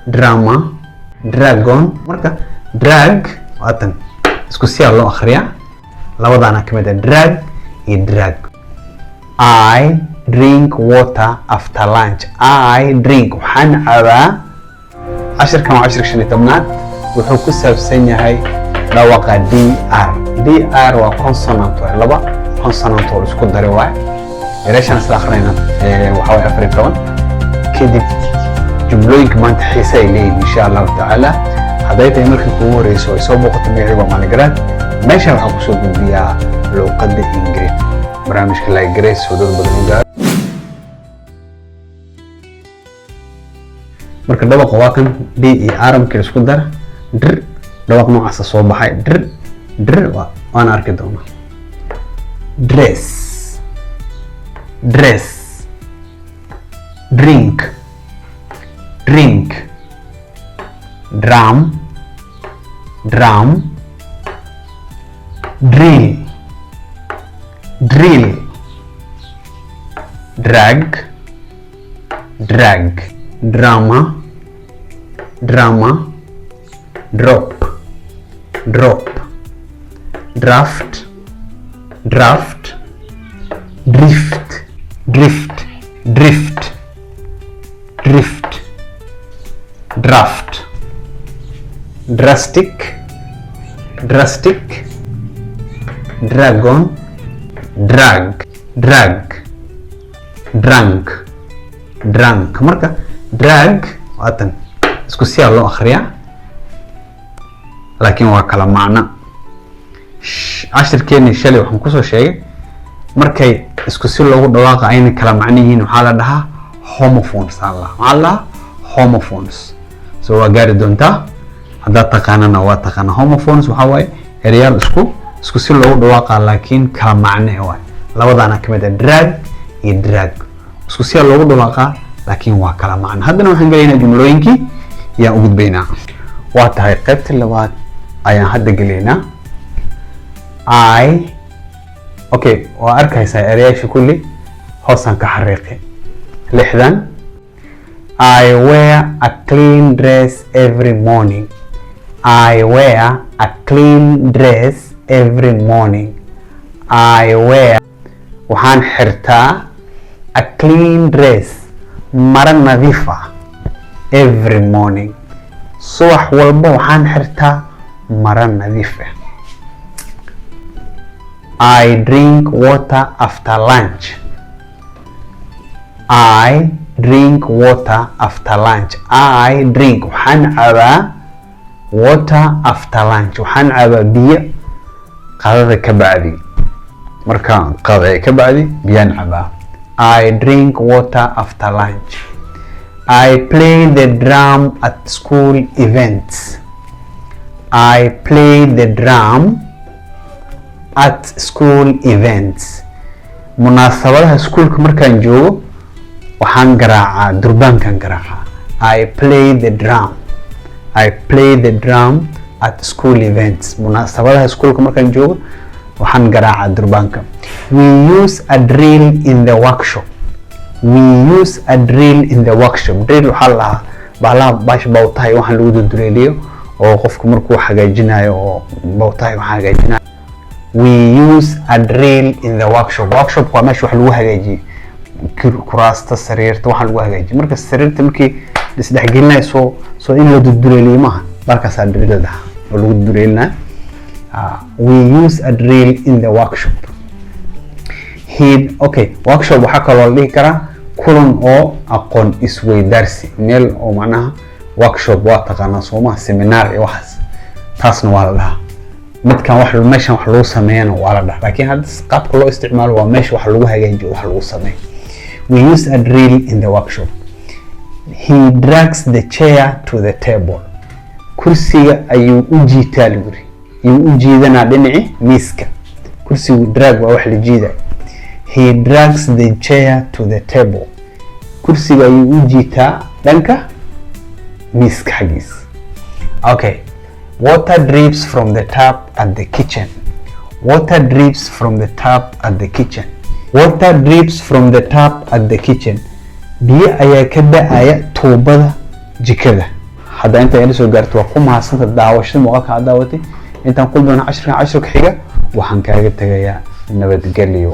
drama, dragon. Marka drag waatan isku si loo akhriya labadana kamid ah drag iyo drag. I drink water after lunch. I drink waxaan cabaa cashirkan waa cashir 15aad wuxuu ku saabsan yahay dhawaqa dr waa consonant waa laba consonant oo isku daray waa ereysan isla akhriyna waxa way afrikaan kadib jumlooyinka maanta xiisa ay leeyihiin insha Allah taala haday tahay markii ugu horeyso ay soo booqato magaciiba maaligrad meesha waxa ku soo gudbiyaa luuqadda Ingiriis barnaamijka la Ingiriis oo dad badan u gaar marka dhawaqa waa kan d iyo r markii isku dar dr dhawaq noocaas soo baxay dr waan arki doonaa dress drink drum drill drag drama drop draft drift draft drastic dragon drunk marka drag waatan isku si loo akhriya laakiin waa kala macno ashirkeeni shalay waxaan ku soo sheegay markay isku si loogu dhawaaqa ayna kala macno yihiin waxa la dhahaa homophones soo waa gaari doontaa hadda taqaanana waa taqaana homophones waxa way ereyaal isku si loogu dhawaaqa laakiin kala macno waa labadana kamid ah drag iyo drag isku si loogu dhawaaqa laakiin waa kala macno haddana waxaan galeynaa jumlooyinkii yaa u gudbaynaa waa tahay qaybta labaad ayaan hadda galeynaa okay waa arkaysaa ereyaasha kulli hoosan ka xariiqi lixdan I wear a clean dress every morning. I wear a clean dress every morning. I wear waxaan xirtaa a clean dress mara nadiif ah every morning. subax walba waxaan xirtaa mara nadiif ah. I drink water after lunch. I drink water after lunch. I drink waxaan cabaa water after lunch waxaan cabaa biyo qadada ka bacdi marka qadada ka bacdi biyaan cabaa. I drink water after lunch. I play the drum at school events. I play the drum at school events. munaasabadaha iskuulka markaan joogo waxaan garaacaa durbaankan garaacaa. I play the drum at school events. munaasabadaha iskuulka markaan joogo waxaan garaacaa durbaanka. We use a drill in the workshop. drill waxaa lahaa bahlaha bash bawtahay waxaan lagu duduleeliyo oo qofku markuu hagaajinayo oo bawtahay waxaan hagaajinayo. We use a drill in the workshop waa meesha wax lagu hagaajiyo kuraasta sariirta waxaan lagu hagaajiyo marka sariirta markii isdhexgelinayso soo in la duduleeliyo maaha markaas drillada oo lagu duduleelina. We use a drill in the workshop. Workshop waxaa kaloo la dhihi karaa kulan oo aqoon isweydaarsi meel oo macnaha workshop waa taqaanaa soomaa seminar iyo waxaas taasna waa la dhahaa midkan meeshan wax lagu sameeyana waa la dhahaa laakiin hadda qaabka loo isticmaalo waa meesha wax lagu hagaajiyo wax lagu sameeyo. We use a drill in the workshop. He drags the chair to the table. kursiga ayuu u jiitaa luguri ayuu u jiidanaa dhinaci miiska kursigu drag waa wax la jiidaa. He drags the chair to the table. kursiga ayuu u jiitaa dhanka miiska xaggiisa. Water drips from the tap at the kitchen. Water drips from the tap at the kitchen. Water drips from the tap at the kitchen. biyo ayaa ka da'aya tuubada jikada. hadda inta ay soo gaarto waa ku mahadsantahay daawashada muuqaalka aad daawatay intaan kulmana 10 ka xiga waxaan kaaga tagayaa nabadgelyo